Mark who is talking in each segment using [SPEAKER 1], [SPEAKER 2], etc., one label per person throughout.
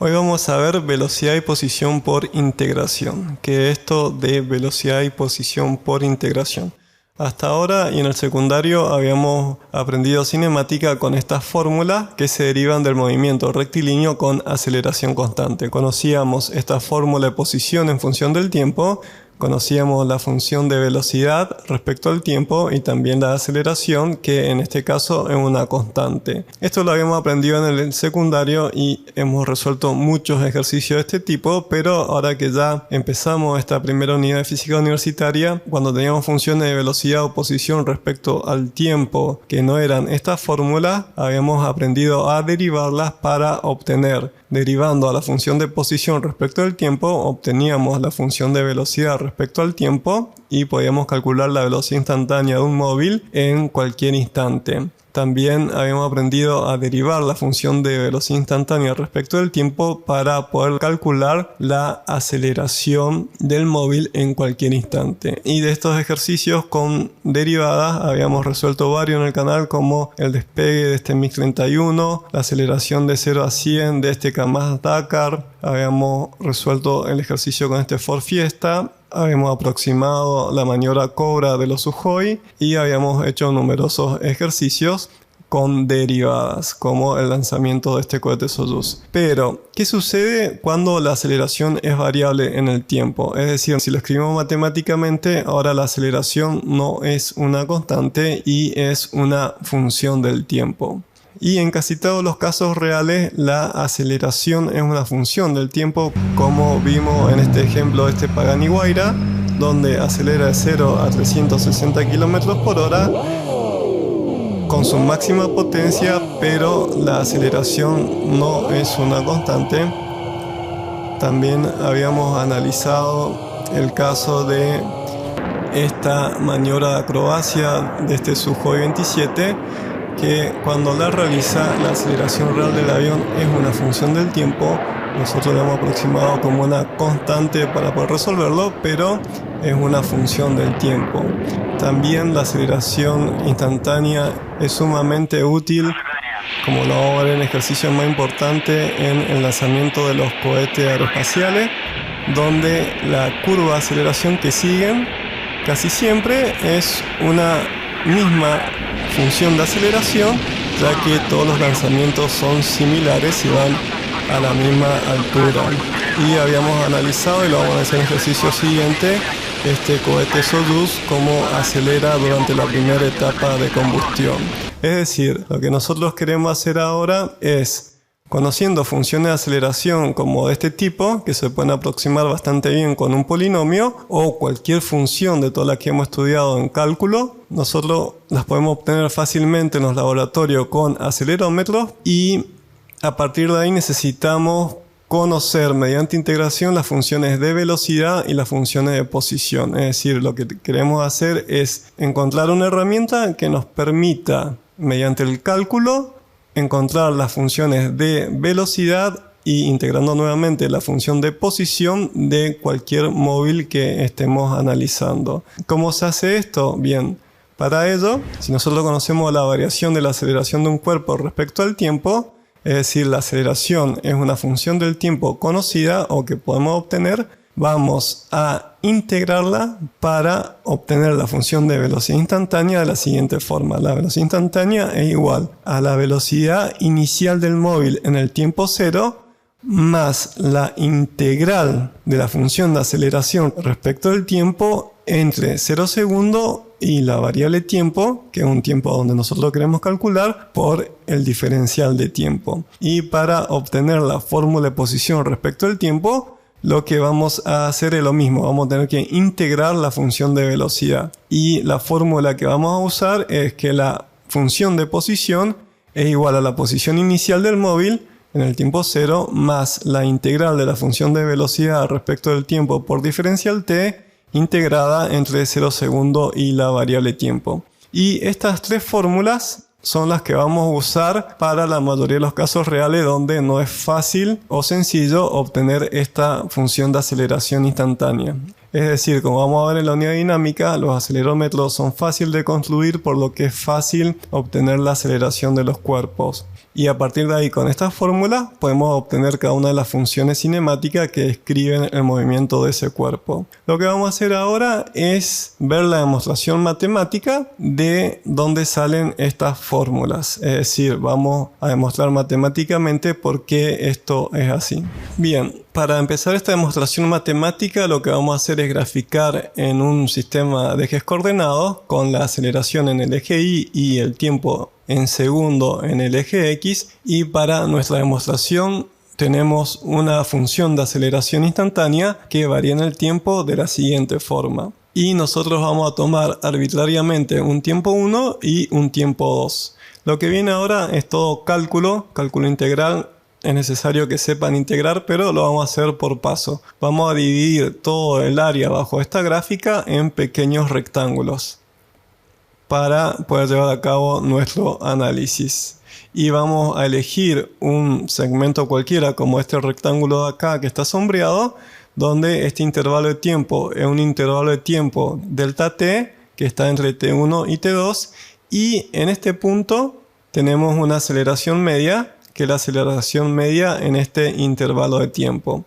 [SPEAKER 1] Hoy vamos a ver velocidad y posición por integración. ¿Qué es esto de velocidad y posición por integración? Hasta ahora y en el secundario habíamos aprendido cinemática con estas fórmulas que se derivan del movimiento rectilíneo con aceleración constante. Conocíamos esta fórmula de posición en función del tiempo, conocíamos la función de velocidad respecto al tiempo y también la aceleración, que en este caso es una constante. Esto lo habíamos aprendido en el secundario y hemos resuelto muchos ejercicios de este tipo, pero ahora que ya empezamos esta primera unidad de física universitaria, cuando teníamos funciones de velocidad o posición respecto al tiempo que no eran estas fórmulas, habíamos aprendido a derivarlas para obtener. Derivando a la función de posición respecto al tiempo, obteníamos la función de velocidad respecto al tiempo y podíamos calcular la velocidad instantánea de un móvil en cualquier instante. También habíamos aprendido a derivar la función de velocidad instantánea respecto del tiempo para poder calcular la aceleración del móvil en cualquier instante. Y de estos ejercicios con derivadas habíamos resuelto varios en el canal, como el despegue de este MiG-31, la aceleración de 0 a 100 de este Kamaz Dakar, habíamos resuelto el ejercicio con este Ford Fiesta, habíamos aproximado la maniobra Cobra de los Sukhoi y habíamos hecho numerosos ejercicios con derivadas, como el lanzamiento de este cohete Soyuz. Pero, ¿qué sucede cuando la aceleración es variable en el tiempo? Es decir, si lo escribimos matemáticamente, ahora la aceleración no es una constante y es una función del tiempo. Y en casi todos los casos reales la aceleración es una función del tiempo, como vimos en este ejemplo de este Pagani Huayra, donde acelera de 0 a 360 km por hora con su máxima potencia, pero la aceleración no es una constante. También habíamos analizado el caso de esta maniobra de acrobacia de este Sukhoi 27, que cuando la realiza, la aceleración real del avión es una función del tiempo. Nosotros lo hemos aproximado como una constante para poder resolverlo, pero es una función del tiempo. También la aceleración instantánea es sumamente útil, como lo vamos a ver en ejercicios más importantes en el lanzamiento de los cohetes aeroespaciales, donde la curva de aceleración que siguen casi siempre es una misma función de aceleración, ya que todos los lanzamientos son similares y van a la misma altura. Y habíamos analizado, y lo vamos a hacer en el ejercicio siguiente, este cohete Soyuz, cómo acelera durante la primera etapa de combustión. Es decir, lo que nosotros queremos hacer ahora es, conociendo funciones de aceleración como de este tipo, que se pueden aproximar bastante bien con un polinomio, o cualquier función de todas las que hemos estudiado en cálculo, nosotros las podemos obtener fácilmente en los laboratorios con acelerómetros, y a partir de ahí necesitamos conocer mediante integración las funciones de velocidad y las funciones de posición. Es decir, lo que queremos hacer es encontrar una herramienta que nos permita, mediante el cálculo, encontrar las funciones de velocidad y integrando nuevamente la función de posición de cualquier móvil que estemos analizando. ¿Cómo se hace esto? Bien, para ello, si nosotros conocemos la variación de la aceleración de un cuerpo respecto al tiempo, es decir, la aceleración es una función del tiempo conocida o que podemos obtener, vamos a integrarla para obtener la función de velocidad instantánea de la siguiente forma. La velocidad instantánea es igual a la velocidad inicial del móvil en el tiempo cero más la integral de la función de aceleración respecto del tiempo entre 0 segundos y la variable tiempo, que es un tiempo donde nosotros queremos calcular, por el diferencial de tiempo. Y para obtener la fórmula de posición respecto al tiempo, lo que vamos a hacer es lo mismo. Vamos a tener que integrar la función de velocidad. Y la fórmula que vamos a usar es que la función de posición es igual a la posición inicial del móvil en el tiempo cero más la integral de la función de velocidad respecto del tiempo por diferencial t, integrada entre 0 segundos y la variable tiempo. Y estas tres fórmulas son las que vamos a usar para la mayoría de los casos reales donde no es fácil o sencillo obtener esta función de aceleración instantánea. Es decir, como vamos a ver en la unidad dinámica, los acelerómetros son fáciles de construir, por lo que es fácil obtener la aceleración de los cuerpos. Y a partir de ahí, con esta fórmula, podemos obtener cada una de las funciones cinemáticas que describen el movimiento de ese cuerpo. Lo que vamos a hacer ahora es ver la demostración matemática de dónde salen estas fórmulas. Es decir, vamos a demostrar matemáticamente por qué esto es así. Bien, para empezar esta demostración matemática, lo que vamos a hacer es graficar en un sistema de ejes coordenados con la aceleración en el eje Y y el tiempo en segundo en el eje X, y para nuestra demostración tenemos una función de aceleración instantánea que varía en el tiempo de la siguiente forma. Y nosotros vamos a tomar arbitrariamente un tiempo 1 y un tiempo 2. Lo que viene ahora es todo cálculo integral. Es necesario que sepan integrar, pero lo vamos a hacer por paso. Vamos a dividir todo el área bajo esta gráfica en pequeños rectángulos para poder llevar a cabo nuestro análisis. Y vamos a elegir un segmento cualquiera, como este rectángulo de acá que está sombreado, donde este intervalo de tiempo es un intervalo de tiempo delta t, que está entre t1 y t2, y en este punto tenemos una aceleración media, que es la aceleración media en este intervalo de tiempo.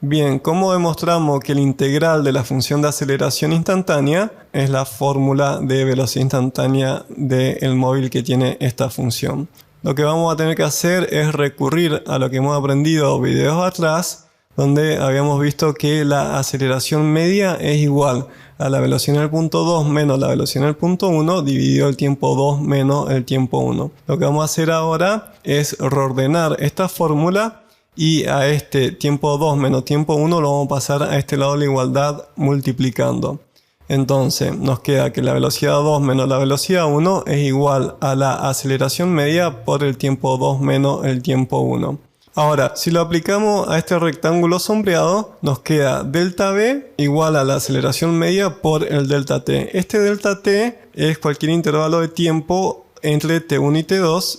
[SPEAKER 1] Bien, ¿cómo demostramos que el integral de la función de aceleración instantánea es la fórmula de velocidad instantánea del móvil que tiene esta función? Lo que vamos a tener que hacer es recurrir a lo que hemos aprendido videos atrás, donde habíamos visto que la aceleración media es igual a la velocidad en el punto 2 menos la velocidad en el punto 1 dividido el tiempo 2 menos el tiempo 1. Lo que vamos a hacer ahora es reordenar esta fórmula, y a este tiempo 2 menos tiempo 1 lo vamos a pasar a este lado de la igualdad multiplicando. Entonces nos queda que la velocidad 2 menos la velocidad 1 es igual a la aceleración media por el tiempo 2 menos el tiempo 1. Ahora, si lo aplicamos a este rectángulo sombreado, nos queda delta V igual a la aceleración media por el delta T. Este delta T es cualquier intervalo de tiempo entre T1 y T2,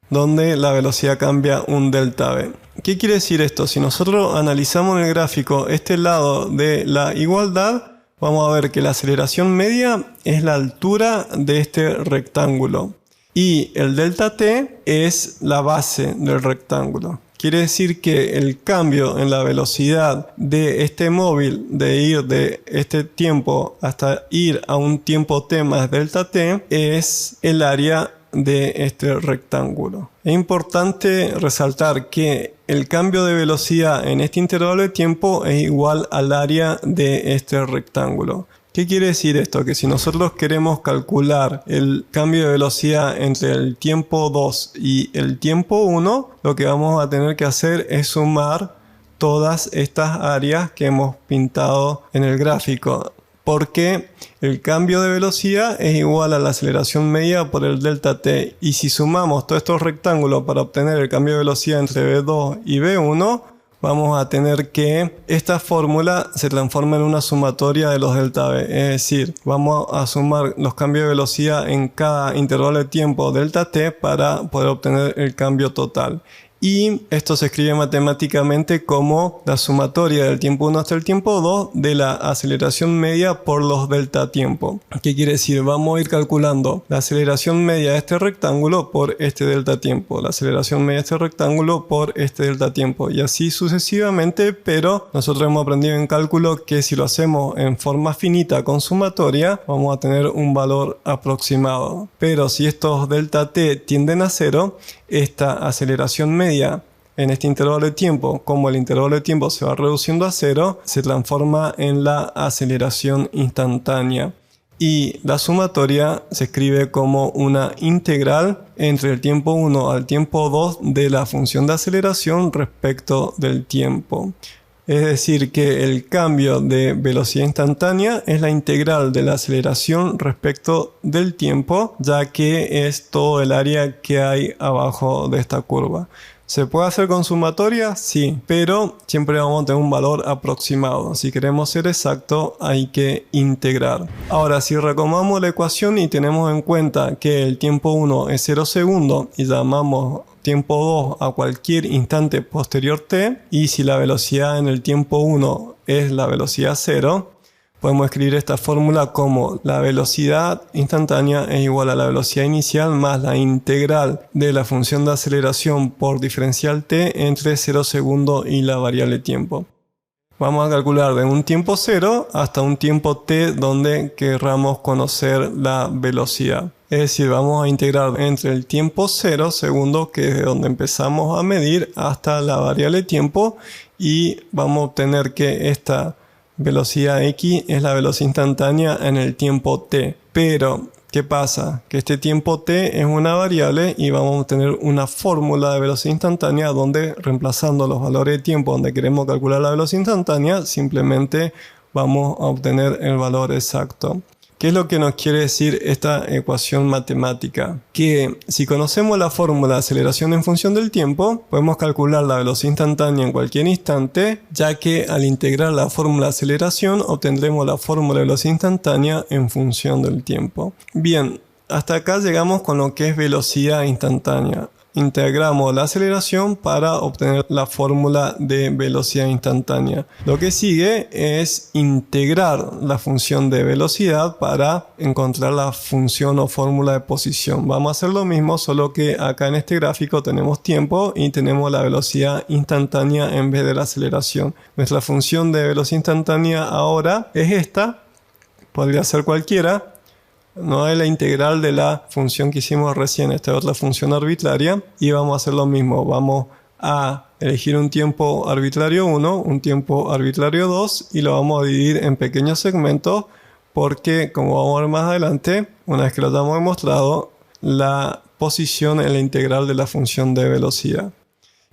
[SPEAKER 1] donde la velocidad cambia un delta V. ¿Qué quiere decir esto? Si nosotros analizamos en el gráfico este lado de la igualdad, vamos a ver que la aceleración media es la altura de este rectángulo y el delta t es la base del rectángulo. Quiere decir que el cambio en la velocidad de este móvil de ir de este tiempo hasta ir a un tiempo t más delta t es el área de este rectángulo. Es importante resaltar que el cambio de velocidad en este intervalo de tiempo es igual al área de este rectángulo. ¿Qué quiere decir esto? Que si nosotros queremos calcular el cambio de velocidad entre el tiempo 2 y el tiempo 1, lo que vamos a tener que hacer es sumar todas estas áreas que hemos pintado en el gráfico, porque el cambio de velocidad es igual a la aceleración media por el delta t, y si sumamos todos estos rectángulos para obtener el cambio de velocidad entre v2 y v1, vamos a tener que esta fórmula se transforma en una sumatoria de los delta v, es decir, vamos a sumar los cambios de velocidad en cada intervalo de tiempo delta t para poder obtener el cambio total. Y esto se escribe matemáticamente como la sumatoria del tiempo 1 hasta el tiempo 2 de la aceleración media por los delta tiempo. ¿Qué quiere decir? Vamos a ir calculando la aceleración media de este rectángulo por este delta tiempo, la aceleración media de este rectángulo por este delta tiempo, y así sucesivamente, pero nosotros hemos aprendido en cálculo que si lo hacemos en forma finita con sumatoria vamos a tener un valor aproximado. Pero si estos delta t tienden a 0, esta aceleración media en este intervalo de tiempo, como el intervalo de tiempo se va reduciendo a 0, se transforma en la aceleración instantánea. Y la sumatoria se escribe como una integral entre el tiempo 1 al tiempo 2 de la función de aceleración respecto del tiempo. Es decir, que el cambio de velocidad instantánea es la integral de la aceleración respecto del tiempo, ya que es todo el área que hay abajo de esta curva. ¿Se puede hacer con sumatoria? Sí, pero siempre vamos a tener un valor aproximado. Si queremos ser exacto, hay que integrar. Ahora, si recomendamos la ecuación y tenemos en cuenta que el tiempo 1 es 0 segundos y llamamos tiempo 2 a cualquier instante posterior t, y si la velocidad en el tiempo 1 es la velocidad 0, Podemos escribir esta fórmula como la velocidad instantánea es igual a la velocidad inicial más la integral de la función de aceleración por diferencial t entre 0 segundos y la variable tiempo. Vamos a calcular de un tiempo 0 hasta un tiempo t donde querramos conocer la velocidad. Es decir, vamos a integrar entre el tiempo 0 segundos, que es de donde empezamos a medir, hasta la variable tiempo, y vamos a obtener que esta velocidad x es la velocidad instantánea en el tiempo t. Pero, ¿qué pasa? Que este tiempo t es una variable y vamos a obtener una fórmula de velocidad instantánea donde, reemplazando los valores de tiempo donde queremos calcular la velocidad instantánea, simplemente vamos a obtener el valor exacto. ¿Qué es lo que nos quiere decir esta ecuación matemática? Que si conocemos la fórmula de aceleración en función del tiempo, podemos calcular la velocidad instantánea en cualquier instante, ya que al integrar la fórmula de aceleración obtendremos la fórmula de velocidad instantánea en función del tiempo. Bien, hasta acá llegamos con lo que es velocidad instantánea. Integramos la aceleración para obtener la fórmula de velocidad instantánea. Lo que sigue es integrar la función de velocidad para encontrar la función o fórmula de posición. Vamos a hacer lo mismo, solo que acá en este gráfico tenemos tiempo y tenemos la velocidad instantánea en vez de la aceleración. Nuestra función de velocidad instantánea ahora es esta, podría ser cualquiera. No es la integral de la función que hicimos recién, esta es otra función arbitraria, y vamos a hacer lo mismo. Vamos a elegir un tiempo arbitrario 1, un tiempo arbitrario 2 y lo vamos a dividir en pequeños segmentos porque, como vamos a ver más adelante, una vez que lo hayamos demostrado, la posición es la integral de la función de velocidad.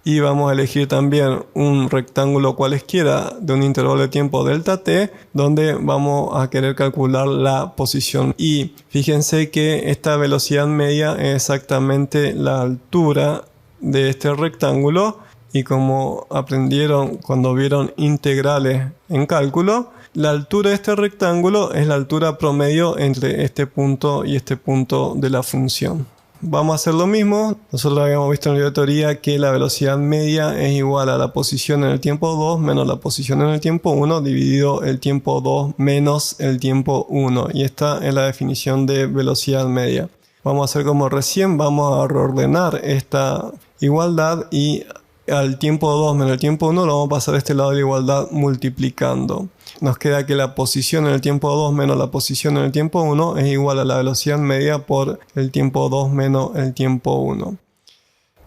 [SPEAKER 1] Y vamos a elegir también un rectángulo cualesquiera de un intervalo de tiempo delta t, donde vamos a querer calcular la posición. Y fíjense que esta velocidad media es exactamente la altura de este rectángulo. Y como aprendieron cuando vieron integrales en cálculo, la altura de este rectángulo es la altura promedio entre este punto y este punto de la función. Vamos a hacer lo mismo. Nosotros habíamos visto en la teoría que la velocidad media es igual a la posición en el tiempo 2 menos la posición en el tiempo 1 dividido el tiempo 2 menos el tiempo 1. Y esta es la definición de velocidad media. Vamos a hacer como recién, vamos a reordenar esta igualdad y al tiempo 2 menos el tiempo 1 lo vamos a pasar a este lado de la igualdad multiplicando. Nos queda que la posición en el tiempo 2 menos la posición en el tiempo 1 es igual a la velocidad media por el tiempo 2 menos el tiempo 1.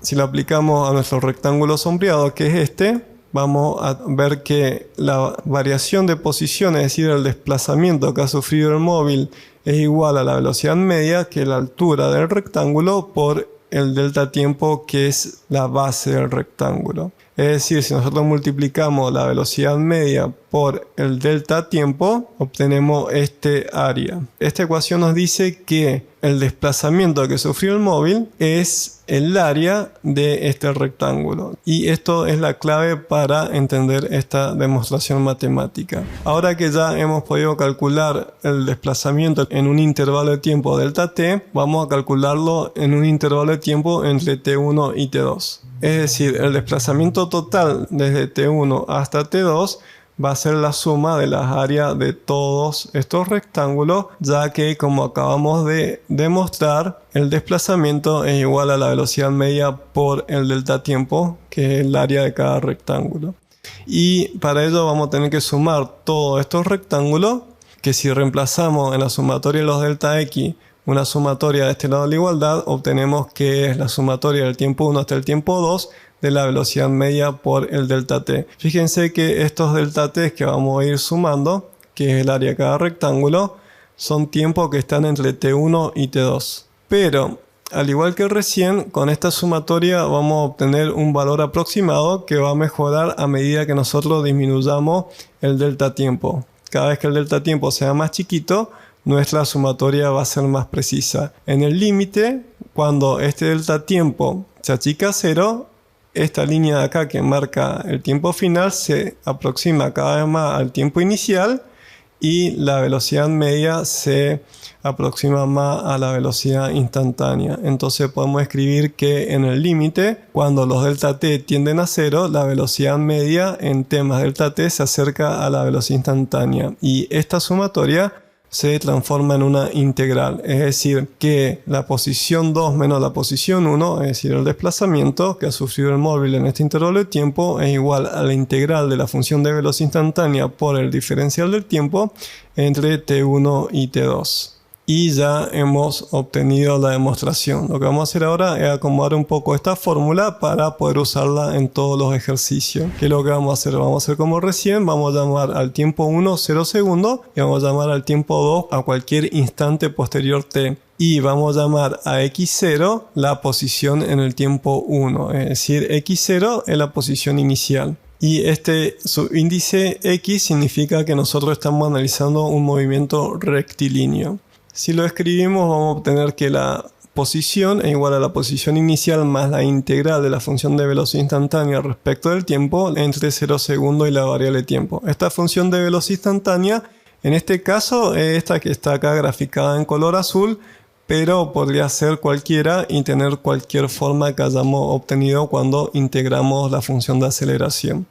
[SPEAKER 1] Si lo aplicamos a nuestro rectángulo sombreado, que es este, vamos a ver que la variación de posición, es decir, el desplazamiento que ha sufrido el móvil, es igual a la velocidad media, que es la altura del rectángulo, por el delta tiempo, que es la base del rectángulo. Es decir, si nosotros multiplicamos la velocidad media por el delta tiempo, obtenemos este área. Esta ecuación nos dice que el desplazamiento que sufrió el móvil es el área de este rectángulo. Y esto es la clave para entender esta demostración matemática. Ahora que ya hemos podido calcular el desplazamiento en un intervalo de tiempo delta t, vamos a calcularlo en un intervalo de tiempo entre t1 y t2. Es decir, el desplazamiento total desde t1 hasta t2 va a ser la suma de las áreas de todos estos rectángulos, ya que, como acabamos de demostrar, el desplazamiento es igual a la velocidad media por el delta tiempo, que es el área de cada rectángulo. Y para ello vamos a tener que sumar todos estos rectángulos, que si reemplazamos en la sumatoria de los delta x una sumatoria de este lado de la igualdad, obtenemos que es la sumatoria del tiempo 1 hasta el tiempo 2 de la velocidad media por el delta t. Fíjense que estos delta t que vamos a ir sumando, que es el área de cada rectángulo, son tiempos que están entre t1 y t2. Pero, al igual que recién, con esta sumatoria vamos a obtener un valor aproximado que va a mejorar a medida que nosotros disminuyamos el delta tiempo. Cada vez que el delta tiempo sea más chiquito, nuestra sumatoria va a ser más precisa. En el límite, cuando este delta tiempo se achica a 0, esta línea de acá que marca el tiempo final se aproxima cada vez más al tiempo inicial y la velocidad media se aproxima más a la velocidad instantánea. Entonces podemos escribir que en el límite, cuando los delta t tienden a 0, la velocidad media en t más delta t se acerca a la velocidad instantánea. Y esta sumatoria se transforma en una integral, es decir, que la posición 2 menos la posición 1, es decir, el desplazamiento que ha sufrido el móvil en este intervalo de tiempo, es igual a la integral de la función de velocidad instantánea por el diferencial del tiempo entre t1 y t2. Y ya hemos obtenido la demostración. Lo que vamos a hacer ahora es acomodar un poco esta fórmula para poder usarla en todos los ejercicios. ¿Qué es lo que vamos a hacer? Vamos a hacer como recién, vamos a llamar al tiempo 1 0 segundos y vamos a llamar al tiempo 2 a cualquier instante posterior t. Y vamos a llamar a x0 la posición en el tiempo 1, es decir, x0 es la posición inicial. Y este subíndice x significa que nosotros estamos analizando un movimiento rectilíneo. Si lo escribimos, vamos a obtener que la posición es igual a la posición inicial más la integral de la función de velocidad instantánea respecto del tiempo entre 0 segundos y la variable tiempo. Esta función de velocidad instantánea, en este caso, es esta que está acá graficada en color azul, pero podría ser cualquiera y tener cualquier forma que hayamos obtenido cuando integramos la función de aceleración.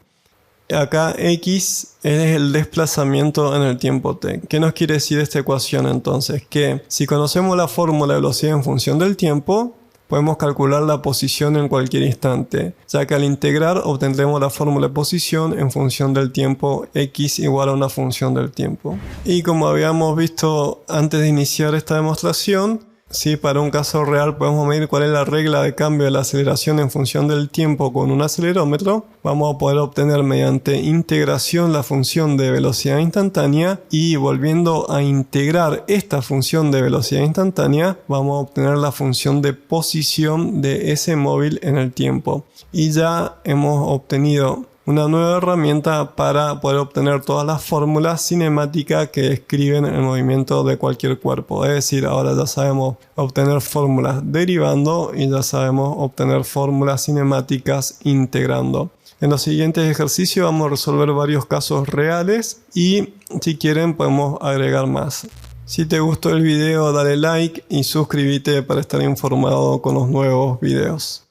[SPEAKER 1] Acá x es el desplazamiento en el tiempo t. ¿Qué nos quiere decir esta ecuación entonces? Que si conocemos la fórmula de velocidad en función del tiempo, podemos calcular la posición en cualquier instante, ya que al integrar obtendremos la fórmula de posición en función del tiempo, x igual a una función del tiempo. Y como habíamos visto antes de iniciar esta demostración, si para un caso real podemos medir cuál es la regla de cambio de la aceleración en función del tiempo con un acelerómetro, vamos a poder obtener mediante integración la función de velocidad instantánea y volviendo a integrar esta función de velocidad instantánea, vamos a obtener la función de posición de ese móvil en el tiempo. Y ya hemos obtenido una nueva herramienta para poder obtener todas las fórmulas cinemáticas que describen el movimiento de cualquier cuerpo. Es decir, ahora ya sabemos obtener fórmulas derivando y ya sabemos obtener fórmulas cinemáticas integrando. En los siguientes ejercicios vamos a resolver varios casos reales y si quieren podemos agregar más. Si te gustó el video dale like y suscríbete para estar informado con los nuevos videos.